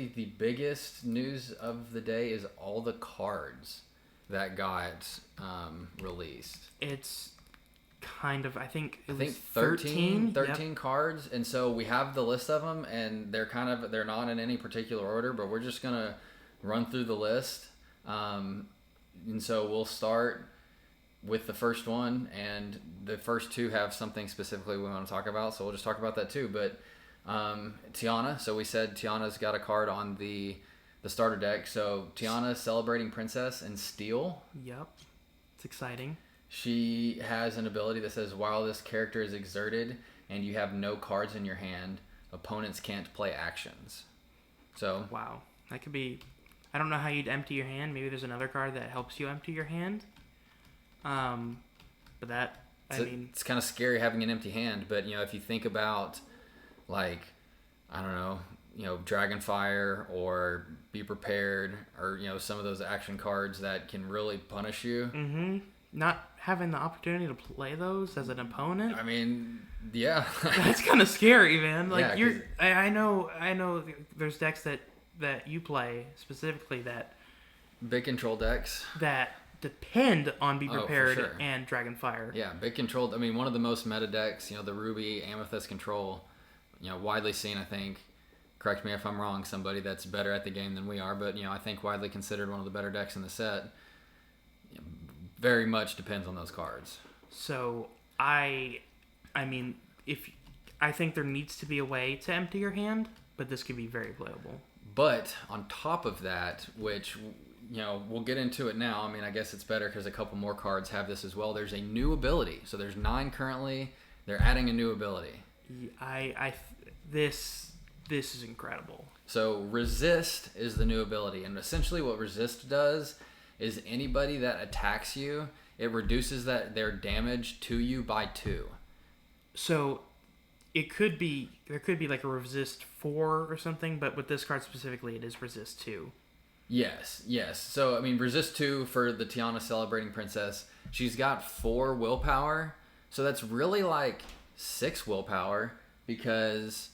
The biggest news of the day is all the cards that got released. It's kind of, I think it I was think 13 Yep. cards, and so we have the list of them, and they're not in any particular order, but we're just gonna run through the list. And so we'll start with the first one, and the first two have something specifically we want to talk about, so we'll just talk about that too. But Tiana, so we said Tiana's got a card on the starter deck. So Tiana, Celebrating Princess in Steel. Yep. It's exciting. She has an ability that says while this character is exerted and you have no cards in your hand, opponents can't play actions. So Wow. That could be... I don't know how you'd empty your hand. Maybe there's another card that helps you empty your hand. But that... it's kind of scary having an empty hand, but if you think about, like, I don't know, Dragonfire or Be Prepared, or some of those action cards that can really punish you. Mm-hmm. Not having the opportunity to play those as an opponent. I mean, yeah. That's kind of scary, man. Like, Yeah, I know there's decks that you play specifically that big control decks that depend on Be Prepared for sure. and Dragonfire. Yeah, big control. I mean, one of the most meta decks, the Ruby Amethyst control, widely seen, I think. Correct me if I'm wrong, somebody that's better at the game than we are, but I think widely considered one of the better decks in the set. Very much depends on those cards. So I mean, I think there needs to be a way to empty your hand, but this could be very playable. But on top of that, which we'll get into it now. I mean, I guess it's better because a couple more cards have this as well. There's a new ability. So there's 9 currently. They're adding a new ability. This is incredible. So Resist is the new ability, and essentially what Resist does is anybody that attacks you, it reduces their damage to you by 2. So there could be like a Resist 4 or something, but with this card specifically, it is Resist 2. Yes. So, I mean, Resist 2 for the Tiana Celebrating Princess, she's got 4 willpower, so that's really like 6 willpower because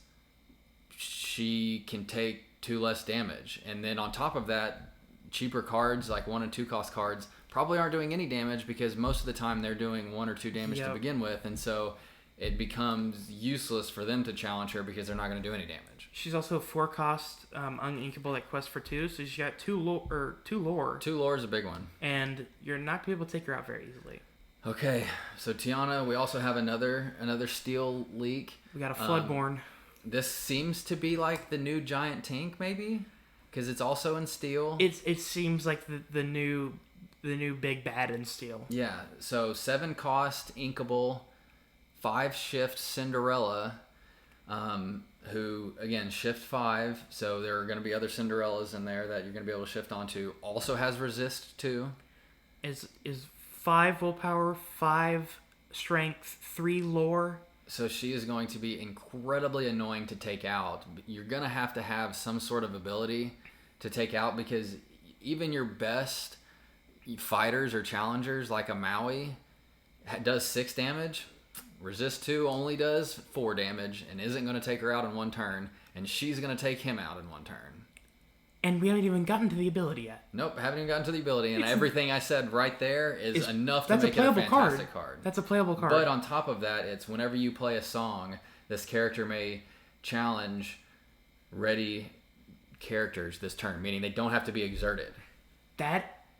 she can take 2 less damage. And then on top of that, cheaper cards, like 1 and 2 cost cards, probably aren't doing any damage because most of the time they're doing 1 or 2 damage to begin with, and so it becomes useless for them to challenge her because they're not going to do any damage. She's also 4 cost, uninkable, like quest for 2, so she's got 2 lore. 2 lore is a big one. And you're not going to be able to take her out very easily. Okay, so Tiana, we also have another steel leak. We got a Floodborn. This seems to be like the new Giant Tink, maybe? Because it's also in steel. It seems like the new big bad in steel. Yeah, so 7 cost, inkable, 5 shift Cinderella, who, again, shift 5, so there are going to be other Cinderellas in there that you're going to be able to shift onto. Also has Resist 2. Is 5 willpower, 5 strength, 3 lore. So she is going to be incredibly annoying to take out. You're going to have some sort of ability to take out because even your best fighters or challengers like a Maui does 6 damage. Resist 2 only does 4 damage and isn't going to take her out in 1 turn. And she's going to take him out in 1 turn. And we haven't even gotten to the ability yet. Nope, haven't even gotten to the ability. And everything I said right there is enough to make it a fantastic card. That's a playable card. But on top of that, it's whenever you play a song, this character may challenge ready characters this turn, meaning they don't have to be exerted.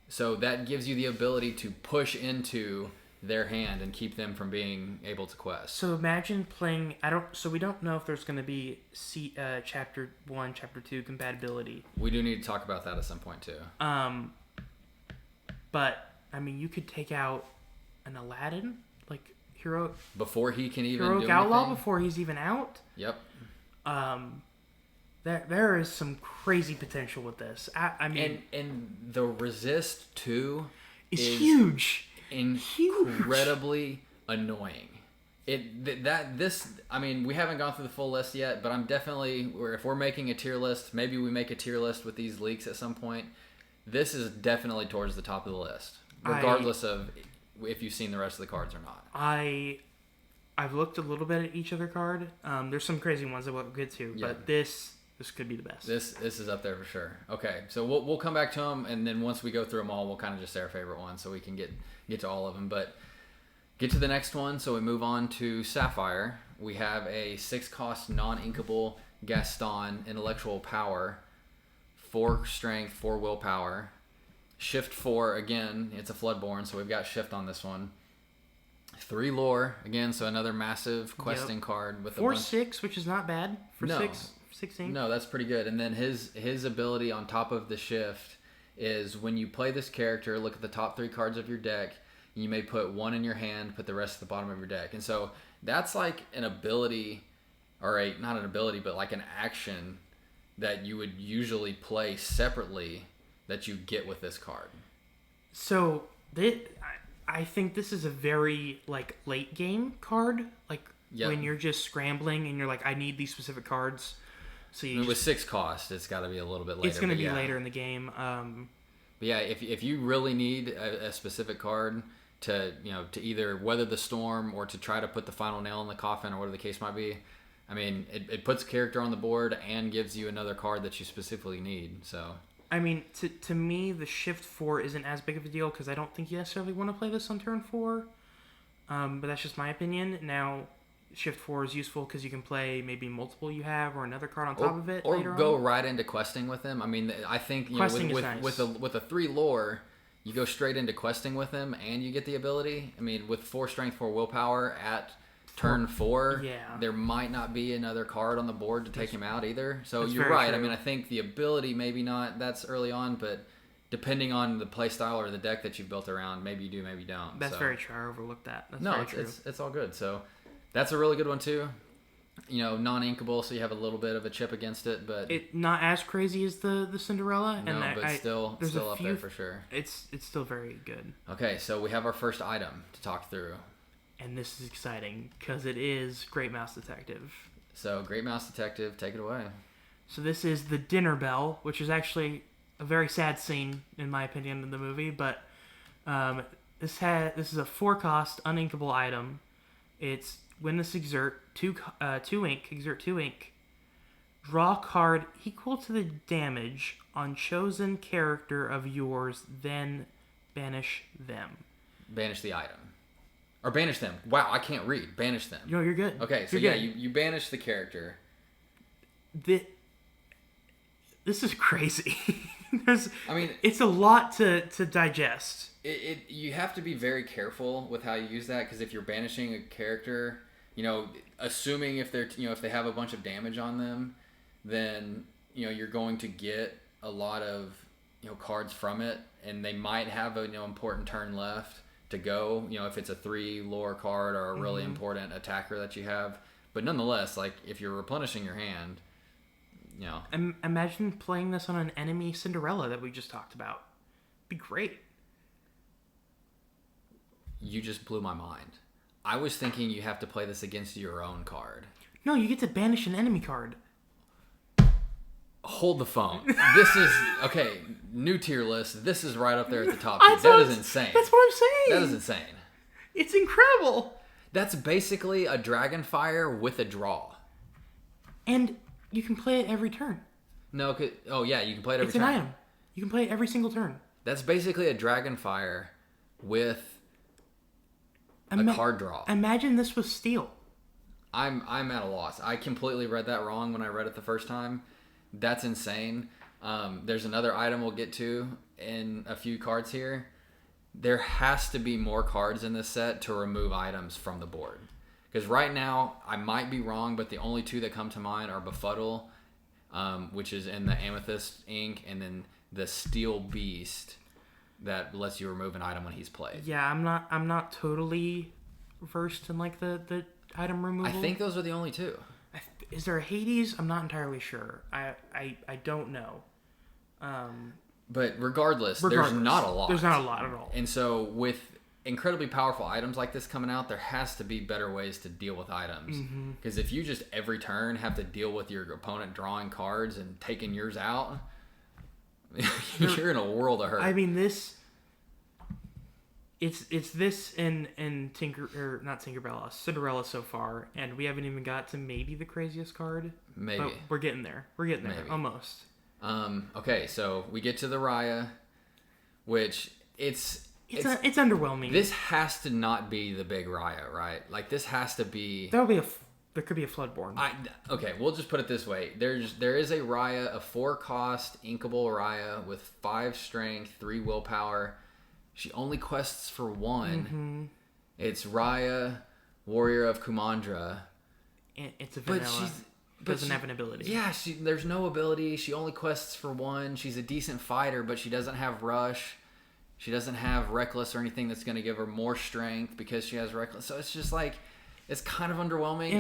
So that gives you the ability to push into their hand and keep them from being able to quest. So imagine playing... So we don't know if there's going to be Chapter 1, Chapter 2 compatibility. We do need to talk about that at some point, too. But, I mean, you could take out an Aladdin, like, hero... Before he can even Heroic do Outlaw, anything? before he's even out. Yep. There is some crazy potential with this. I mean... And the Resist 2 is huge. Incredibly annoying. I mean, we haven't gone through the full list yet, but I'm definitely, if we're making a tier list, maybe we make a tier list with these leaks at some point. This is definitely towards the top of the list, regardless of if you've seen the rest of the cards or not. I've looked a little bit at each other card. There's some crazy ones that we'll get to, but this this could be the best. This is up there for sure. Okay, so we'll come back to them, and then once we go through them all, we'll kind of just say our favorite one, so we can get to all of them. But get to the next one. So we move on to Sapphire. We have a 6-cost non-inkable Gaston, intellectual power, 4 strength, 4 willpower, shift 4 again. It's a Floodborn, so we've got shift on this one. 3 lore again, so another massive questing card with 4/6, which is not bad for 16. No, that's pretty good. And then his ability on top of the shift is when you play this character, look at the top 3 cards of your deck. You may put 1 in your hand, put the rest at the bottom of your deck. And so that's like an ability, or not an ability, but like an action that you would usually play separately that you get with this card. So I think this is a very like late game card, like when you're just scrambling and you're like, I need these specific cards. So with 6 cost, it's got to be a little bit later. It's going to be later in the game. But yeah, if you really need a specific card to either weather the storm or to try to put the final nail in the coffin or whatever the case might be, I mean, it puts a character on the board and gives you another card that you specifically need. So I mean, to me, the shift 4 isn't as big of a deal because I don't think you necessarily want to play this on turn 4. But that's just my opinion. Now, shift 4 is useful because you can play maybe multiple you have or another card on top of it. Or later go on. right into questing with him. I mean, I think Questing is with nice. with a 3 lore, you go straight into questing with him and you get the ability. I mean, with 4 strength, 4 willpower at turn 4, there might not be another card on the board to take him out either. So you're right. True. I mean, I think the ability maybe not. That's early on, but depending on the play style or the deck that you've built around, maybe you do, maybe don't. That's very true. I overlooked that. That's very true. It's all good. So that's a really good one too. Non-inkable, so you have a little bit of a chip against it, but it not as crazy as the Cinderella. No, but still up there for sure. It's still very good. Okay, so we have our first item to talk through. And this is exciting because it is Great Mouse Detective. So, Great Mouse Detective, take it away. So this is the dinner bell, which is actually a very sad scene, in my opinion, in the movie. But this is a 4-cost uninkable item. It's when this exert 2 ink, exert 2 ink. Draw a card equal to the damage on chosen character of yours, then banish them. Banish the item. Or banish them. Wow, I can't read. Banish them. No, you're good. Okay, so you banish the character. This is crazy. It's a lot to digest. You have to be very careful with how you use that, because if you're banishing a character, assuming if they have a bunch of damage on them, then you're going to get a lot of cards from it, and they might have an important turn left to go, if it's a 3 lore card or a really important attacker that you have. But nonetheless, like, if you're replenishing your hand, Imagine playing this on an enemy Cinderella that we just talked about. It'd be great. You just blew my mind. I was thinking you have to play this against your own card. No, you get to banish an enemy card. Hold the phone. This is, okay, new tier list. This is right up there at the top. That is insane. That's what I'm saying. That is insane. It's incredible. That's basically a Dragonfire with a draw. And you can play it every turn. No, you can play it every turn. It's an item. You can play it every single turn. That's basically a Dragonfire with a card draw. Imagine this was steel. I'm at a loss. I completely read that wrong when I read it the first time. That's insane. There's another item we'll get to in a few cards here. There has to be more cards in this set to remove items from the board. Because right now, I might be wrong, but the only 2 that come to mind are Befuddle, which is in the Amethyst ink, and then the Steel Beast that lets you remove an item when he's played. Yeah, I'm not totally versed in like the item removal. I think those are the only 2. Is there a Hades? I'm not entirely sure. I don't know. But regardless, there's not a lot. There's not a lot at all. And so with incredibly powerful items like this coming out, there has to be better ways to deal with items. Because if you just every turn have to deal with your opponent drawing cards and taking yours out, you're in a world of hurt. I mean, It's this and not Tinkerbella, Cinderella so far, and we haven't even got to maybe the craziest card. Maybe. But we're getting there. Maybe. Almost. Okay, so we get to the Raya, which it's underwhelming. This has to not be the big Raya, right? Like this has to be. There could be a Floodborn. Okay, we'll just put it this way. There is a Raya, a 4-cost inkable Raya with 5 strength, 3 willpower. She only quests for 1. Mm-hmm. It's Raya, Warrior of Kumandra. It's a vanilla. Doesn't have an ability. Yeah, there's no ability. She only quests for 1. She's a decent fighter, but she doesn't have rush. She doesn't have reckless or anything that's going to give her more strength because she has reckless. So it's just like, it's kind of underwhelming.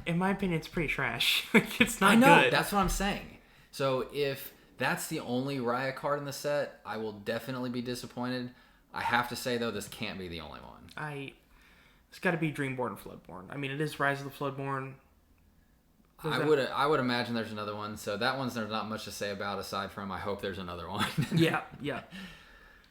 In my opinion, it's pretty trash. It's not I know, good. That's what I'm saying. So if that's the only Raya card in the set, I will definitely be disappointed. I have to say, though, this can't be the only one. It's got to be Dreamborn Floodborn. I mean, it is Rise of the Floodborn. I would imagine there's another one. So that one's there's not much to say about aside from I hope there's another one. Yeah.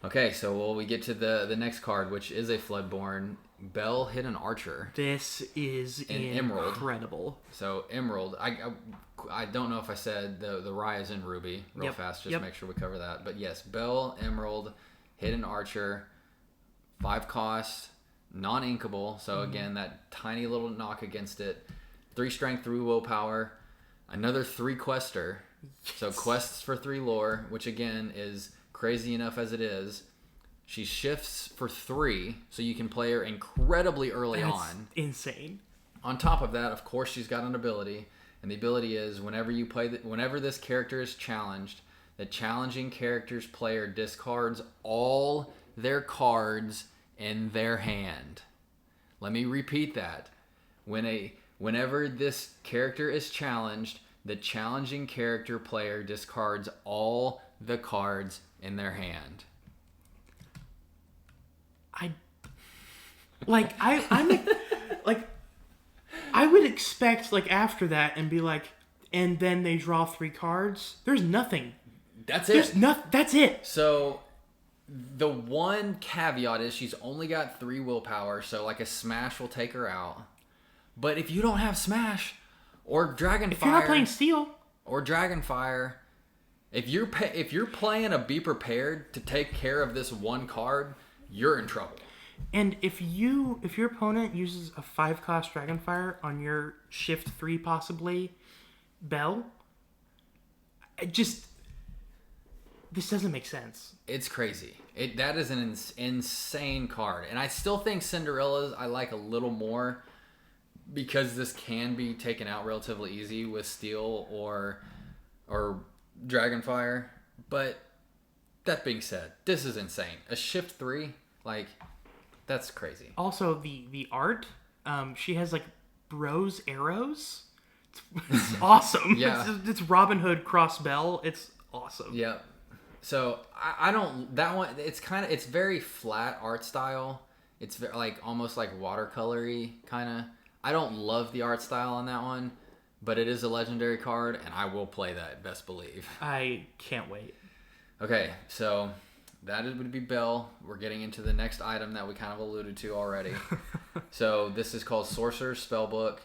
Okay, so we get to the next card, which is a Floodborn. Belle Hidden Archer. This is incredible. So Emerald. I don't know if I said the Raya's in Ruby real fast. Just make sure we cover that. But yes, Belle, Emerald, Hidden Archer, 5 cost, non-inkable. So again, that tiny little knock against it. 3 strength, 3 willpower. Another 3 quester. Yes. So quests for 3 lore, which again is crazy enough as it is. She shifts for 3, so you can play her incredibly early on. Insane. On top of that, of course, she's got an ability, and the ability is whenever this character is challenged, the challenging character's player discards all their cards in their hand. Let me repeat that. Whenever this character is challenged, the challenging character player discards all the cards in their hand. I would expect after that and be like, and then they draw 3 cards. There's nothing. That's it. That's it. So the one caveat is she's only got 3 willpower, so a smash will take her out. But if you don't have smash or Dragonfire, if you're not playing Steel or Dragonfire, if you're playing a Be Prepared to take care of this one card, you're in trouble. And if your opponent uses a 5-cost Dragonfire on your shift 3 possibly Belle, this doesn't make sense. It's crazy. That is an insane card. And I still think Cinderella's I like a little more because this can be taken out relatively easy with Steel or Dragonfire. But that being said, this is insane. A shift 3, that's crazy. Also, the art, she has bros arrows. It's awesome. Yeah. It's Robin Hood cross Belle. It's awesome. Yeah. So I don't, that one, it's very flat art style. It's very, almost watercolory kind of. I don't love the art style on that one, but it is a legendary card and I will play that, best believe. I can't wait. Okay. So that would be Belle. We're getting into the next item that we kind of alluded to already. So this is called Sorcerer's Spellbook.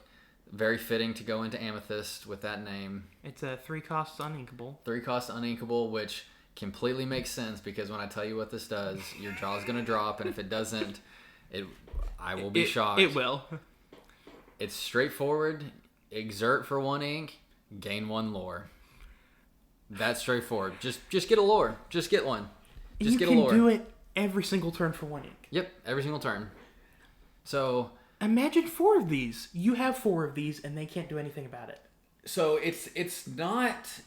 Very fitting to go into Amethyst with that name. It's a 3-cost uninkable. 3-cost uninkable, which completely makes sense because when I tell you what this does, your jaw's going to drop, and if it doesn't, I will be shocked. It will. It's straightforward. Exert for 1 ink, gain 1 lore. That's straightforward. Just get a lore. Just get one. Just get a lore. You can do it every single turn for 1 ink. Yep, every single turn. So imagine 4 of these. You have 4 of these, and they can't do anything about it. So it's not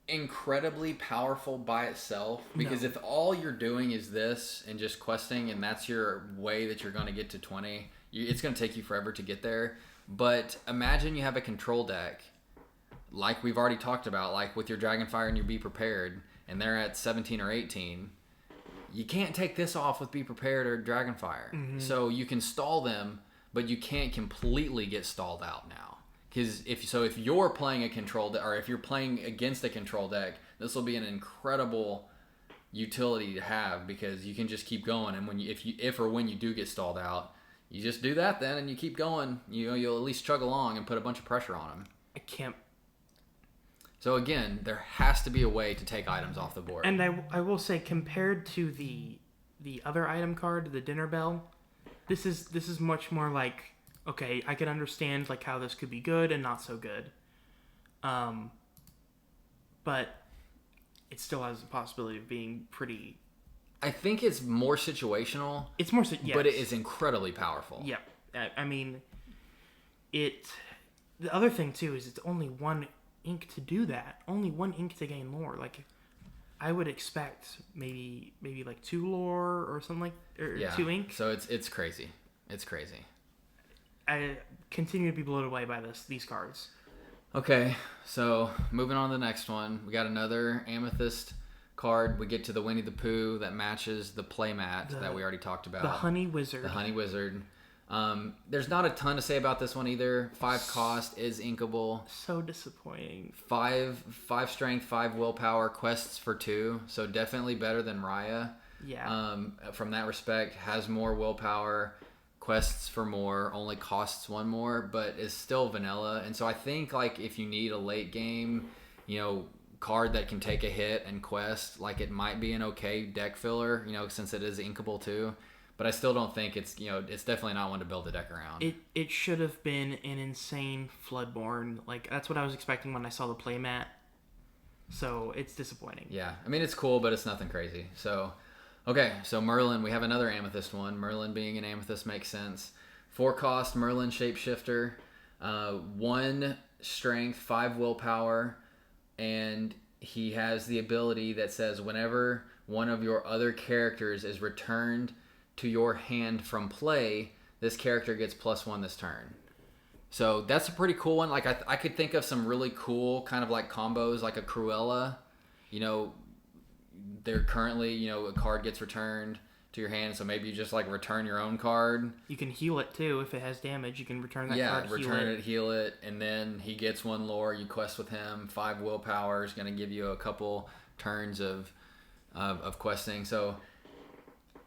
incredibly powerful by itself because if all you're doing is this and just questing and that's your way that you're going to get to 20, it's going to take you forever to get there. But imagine you have a control deck like we've already talked about, with your Dragonfire and your Be Prepared, and they're at 17 or 18. You can't take this off with Be Prepared or Dragonfire. Mm-hmm. So you can stall them, but you can't completely get stalled out now. Because if you're playing a control deck, or if you're playing against a control deck, this will be an incredible utility to have, because you can just keep going, and when if or when you do get stalled out, you just do that then, and you keep going. You'll at least chug along and put a bunch of pressure on them. I can't. So again, there has to be a way to take items off the board. And I will say, compared to the other item card, the dinner bell, this is much more like, okay, I can understand like how this could be good and not so good. But it still has the possibility of being pretty. I think it's more situational. It's more, yes. But it is incredibly powerful. Yeah, I mean, it. The other thing too is it's only one ink to do that. Only one ink to gain lore. Like, I would expect maybe like 2 lore or something or 2 ink. So it's crazy. It's crazy. I continue to be blown away by these cards. Okay, so moving on to the next one, we got another Amethyst card. We get to the Winnie the Pooh that matches the playmat that we already talked about. The Honey Wizard. The Honey Wizard. There's not a ton to say about this one either. 5 cost, is inkable. So disappointing. 5 strength, 5 willpower, quests for 2. So definitely better than Raya. Yeah. From that respect, has more willpower, quests for more, only costs 1 more, but is still vanilla. And so I think like if you need a late game, card that can take a hit and quest, like it might be an okay deck filler, since it is inkable too. But I still don't think it's definitely not one to build a deck around. It should have been an insane Floodborn. Like, that's what I was expecting when I saw the playmat. So it's disappointing. Yeah, I mean it's cool, but it's nothing crazy. So, okay, so Merlin, we have another Amethyst one. Merlin being an Amethyst makes sense. 4 cost Merlin Shapeshifter, 1 strength, 5 willpower, and he has the ability that says whenever one of your other characters is returned to your hand from play, this character gets +1 this turn. So that's a pretty cool one. Like I could think of some really cool kind of like combos, like a Cruella. They're currently, a card gets returned to your hand, so maybe you just like return your own card. You can heal it too if it has damage. You can return that card. Yeah, return it, heal it, and then he gets 1 lore. You quest with him. 5 willpower is going to give you a couple turns of questing. So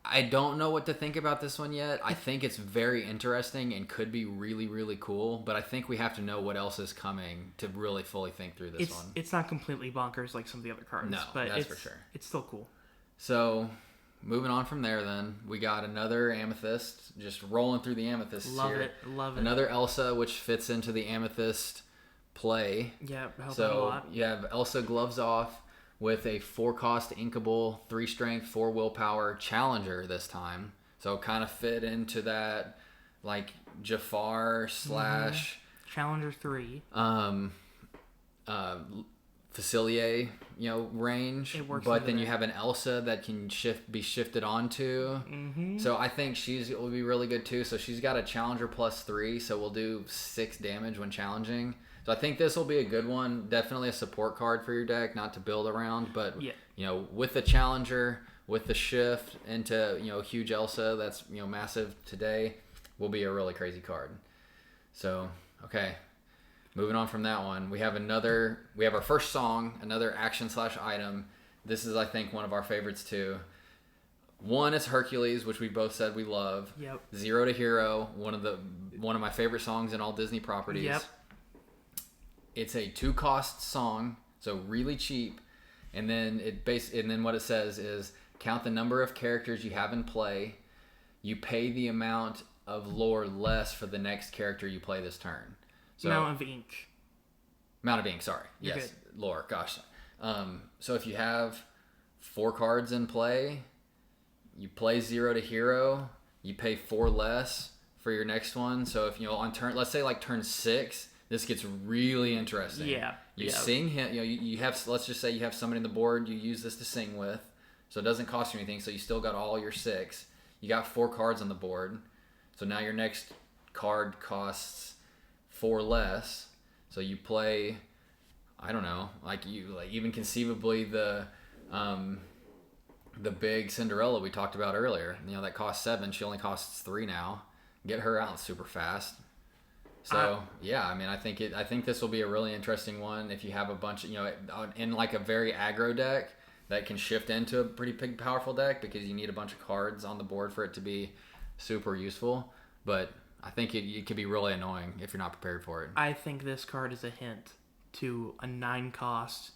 I don't know what to think about this one yet. I think it's very interesting and could be really, really cool, but I think we have to know what else is coming to really fully think through this one. It's not completely bonkers like some of the other cards. No, but that's for sure. It's still cool. So, moving on from there then, we got another Amethyst, just rolling through the Amethysts here. Love it. Another Elsa, which fits into the Amethyst play. Yeah, helps out a lot. You have Elsa Gloves Off with a 4 cost inkable, 3 strength, 4 willpower Challenger this time. So kind of fit into that like Jafar / Challenger 3. Facilier, range. It works. But then you have an Elsa that can be shifted onto. Mm-hmm. So I think will be really good too. So she's got a Challenger +3, so we'll do 6 damage when challenging. So I think this will be a good one. Definitely a support card for your deck, not to build around, but with the Challenger, with the shift into huge Elsa that's massive today, will be a really crazy card. So okay, moving on from that one, we have our first song, another action / item. This is I think one of our favorites too. One is Hercules, which we both said we love. Yep. 0 to Hero, one of my favorite songs in all Disney properties. Yep. It's a 2 cost song, so really cheap. And then what it says is count the number of characters you have in play. You pay the amount of lore less for the next character you play this turn. So Amount of ink. Sorry. You're yes, good. lore. Gosh. So if you have 4 cards in play, you play 0 to Hero. You pay 4 less for your next one. So if on turn, let's say like turn 6. This gets really interesting. Yeah. You sing him. You have. Let's just say you have somebody on the board you use this to sing with, so it doesn't cost you anything. So you still got all your 6. You got 4 cards on the board. So now your next card costs 4 less. So you play. I don't know. Even conceivably the big Cinderella we talked about earlier. That costs 7. She only costs 3 now. Get her out super fast. So I think this will be a really interesting one if you have a bunch of in like a very aggro deck. that can shift into a pretty big, powerful deck because you need a bunch of cards on the board for it to be super useful. But I think it could be really annoying if you're not prepared for it. I think this card is a hint to a 9-cost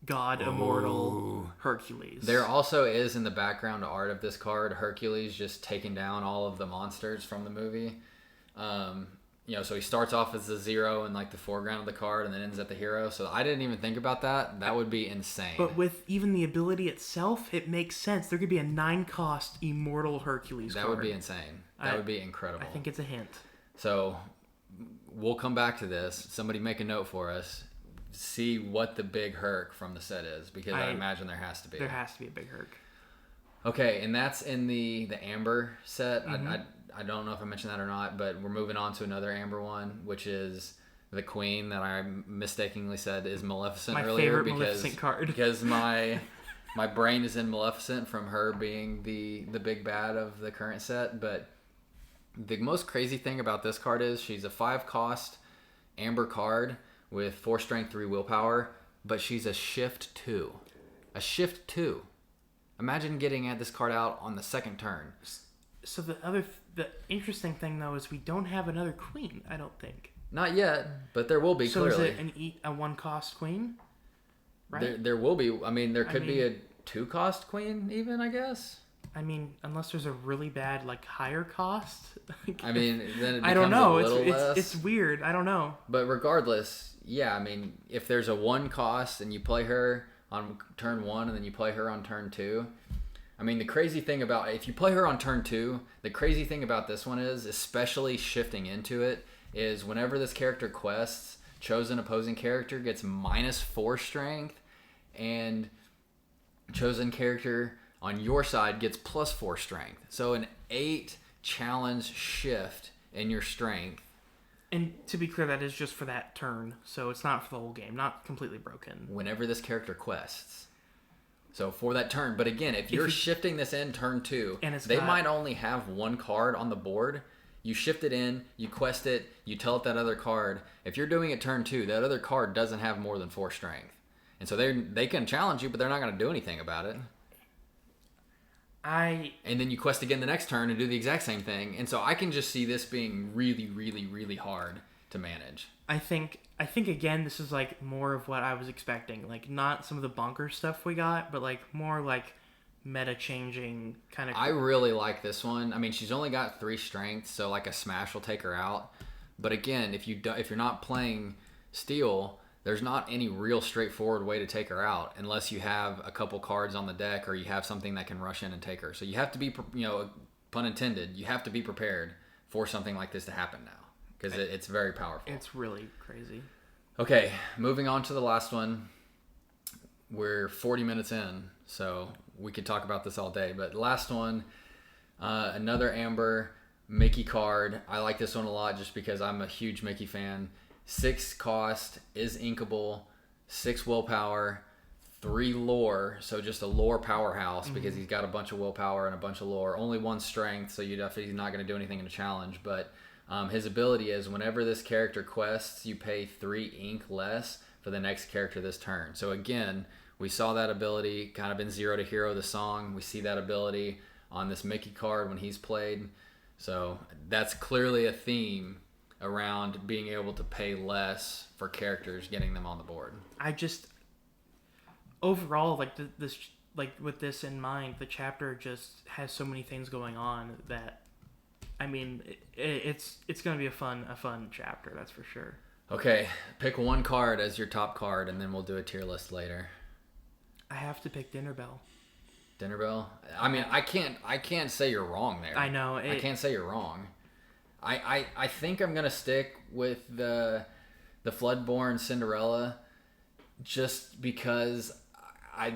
God Immortal Hercules. There also is in the background art of this card Hercules just taking down all of the monsters from the movie. So he starts off as the 0 in like the foreground of the card and then ends at the hero. So I didn't even think about that. That would be insane. But with even the ability itself, it makes sense. There could be a 9-cost Immortal Hercules card. That would be insane. That would be incredible. I think it's a hint. So we'll come back to this. Somebody make a note for us. See what the big Herc from the set is, because I imagine there has to be. There has to be a big Herc. Okay, and that's in the Amber set. Mm-hmm. I don't know if I mentioned that or not, but we're moving on to another Amber one, which is the Queen that I mistakenly said is Maleficent my earlier. Favorite Maleficent card. Because my brain is in Maleficent from her being the big bad of the current set. But the most crazy thing about this card is she's a 5-cost Amber card with 4 strength, 3 willpower, but she's a shift 2. A shift 2. Imagine getting at this card out on the second turn. So the interesting thing though is we don't have another Queen. I don't think. Not yet, but there will be. So clearly. Is it a 1-cost Queen? Right. There will be. I mean, there could be a 2-cost Queen even. I guess. I mean, unless there's a really bad higher cost. I mean, then it becomes I don't know. A little less. It's weird. I don't know. But regardless, yeah. I mean, if there's a 1-cost and you play her on turn 1 and then you play her on turn 2. I mean, the crazy thing about if you play her on turn 2, the crazy thing about this one is, especially shifting into it, is whenever this character quests, chosen opposing character gets -4 strength, and chosen character on your side gets +4 strength. So an 8 challenge shift in your strength. And to be clear, that is just for that turn, so it's not for the whole game, not completely broken. Whenever this character quests. So for that turn, but again, if you're shifting this in turn 2, and they might only have 1 card on the board. You shift it in, you quest it, you tell it that other card. If you're doing it turn 2, that other card doesn't have more than 4 strength. And so they can challenge you, but they're not going to do anything about it. And then you quest again the next turn and do the exact same thing. And so I can just see this being really, really, really hard to manage. I think again, this is more of what I was expecting. Not some of the bonker stuff we got, but more meta changing kind of. I really like this one. I mean, she's only got 3 strength, so a smash will take her out. But again, if you're not playing steel, there's not any real straightforward way to take her out unless you have a couple cards on the deck or you have something that can rush in and take her. So you have to be, pun intended, you have to be prepared for something like this to happen now because it's very powerful. It's really crazy. Okay, moving on to the last one. We're 40 minutes in, so we could talk about this all day. But last one, another Amber Mickey card. I like this one a lot just because I'm a huge Mickey fan. 6 cost, is inkable, 6 willpower, 3 lore, so just a lore powerhouse because he's got a bunch of willpower and a bunch of lore. Only 1 strength, so he's not going to do anything in a challenge. But his ability is whenever this character quests, you pay 3 ink less for the next character this turn. So again, we saw that ability kind of in Zero to Hero, the song. We see that ability on this Mickey card when he's played. So that's clearly a theme around being able to pay less for characters, getting them on the board. I just overall with this in mind, the chapter just has so many things going on that I mean it's going to be a fun chapter, that's for sure. Okay, pick 1 card as your top card and then we'll do a tier list later. I have to pick Dinner Bell. Dinner Bell? I mean, I can't say you're wrong there. I know. I can't say you're wrong. I think I'm gonna stick with the Floodborn Cinderella, just because I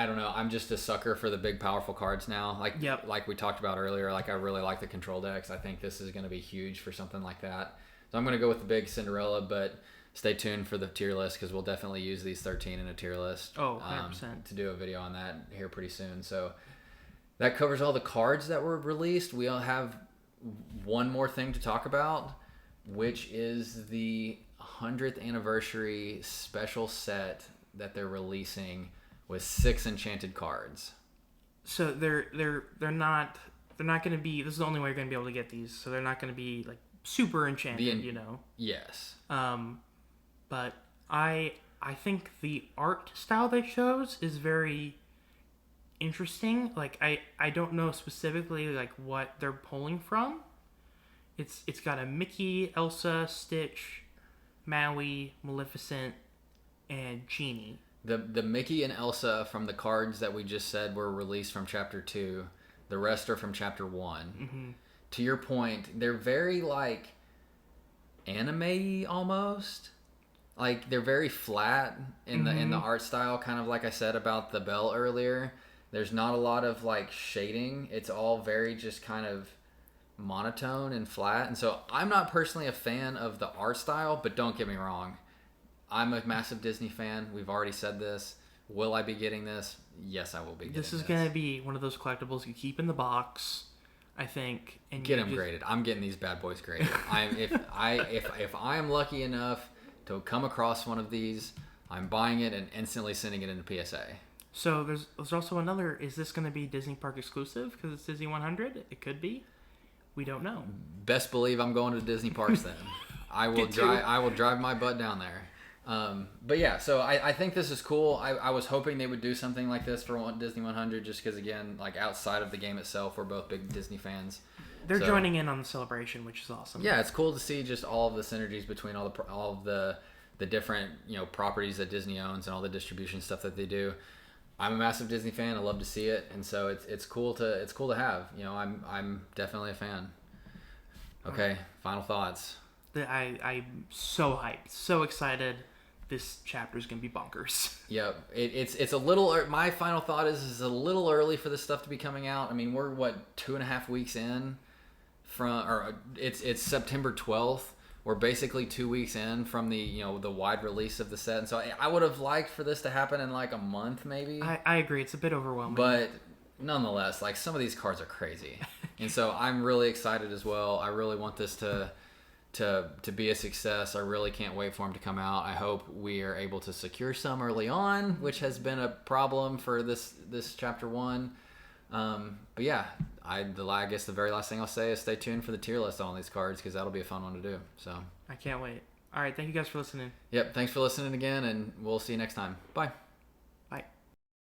don't know. I'm just a sucker for the big powerful cards now. Like we talked about earlier. I really like the control decks. I think this is gonna be huge for something like that. So I'm gonna go with the big Cinderella, but stay tuned for the tier list because we'll definitely use these 13 in a tier list. Oh, 100%. To do a video on that here pretty soon. So that covers all the cards that were released. We all have one more thing to talk about, which is the 100th anniversary special set that they're releasing with 6 enchanted cards. So they're not going to be. This is the only way you're going to be able to get these. So they're not going to be like super enchanted, you know. Yes. But I think the art style they chose is very interesting. Like I don't know specifically like what they're pulling from. It's got a Mickey, Elsa, Stitch, Maui, Maleficent, and Genie. The Mickey and Elsa from the cards that we just said were released from Chapter 2. The rest are from Chapter 1. Mm-hmm. To your point, they're very, like, anime-y almost. Like, they're very flat in the art style, kind of like I said about the bell earlier. There's not a lot of, like, shading. It's all very just kind of monotone and flat. And so I'm not personally a fan of the art style, but don't get me wrong. I'm a massive Disney fan. We've already said this. Will I be getting this? Yes, I will be getting this. This is going to be one of those collectibles you keep in the box, I think. And get them graded. I'm getting these bad boys graded. If I am lucky enough to come across one of these, I'm buying it and instantly sending it into PSA. So there's also another. Is this going to be Disney Park exclusive because it's Disney 100? It could be. We don't know. Best believe I'm going to Disney parks then. I will drive my butt down there. But yeah, so I think this is cool. I was hoping they would do something like this for Disney 100 just because, again, like outside of the game itself, we're both big Disney fans. They're joining in on the celebration, which is awesome. Yeah, it's cool to see just all of the synergies between all of the different, you know, properties that Disney owns and all the distribution stuff that they do. I'm a massive Disney fan. I love to see it, and so it's cool to have. You know, I'm definitely a fan. Okay, final thoughts. I'm so hyped, so excited. This chapter is gonna be bonkers. Yep, it's a little. My final thought is it's a little early for this stuff to be coming out. I mean, we're 2.5 weeks in from, or it's September 12th. We're basically 2 weeks in from the wide release of the set, and so I would have liked for this to happen in like a month maybe. I agree, it's a bit overwhelming, but nonetheless, like some of these cards are crazy, and so I'm really excited as well. I really want this to be a success. I really can't wait for them to come out. I hope we are able to secure some early on, which has been a problem for this chapter 1. But yeah, I guess the very last thing I'll say is stay tuned for the tier list on these cards because that'll be a fun one to do. So I can't wait. All right, thank you guys for listening. Yep, thanks for listening again, and we'll see you next time. Bye.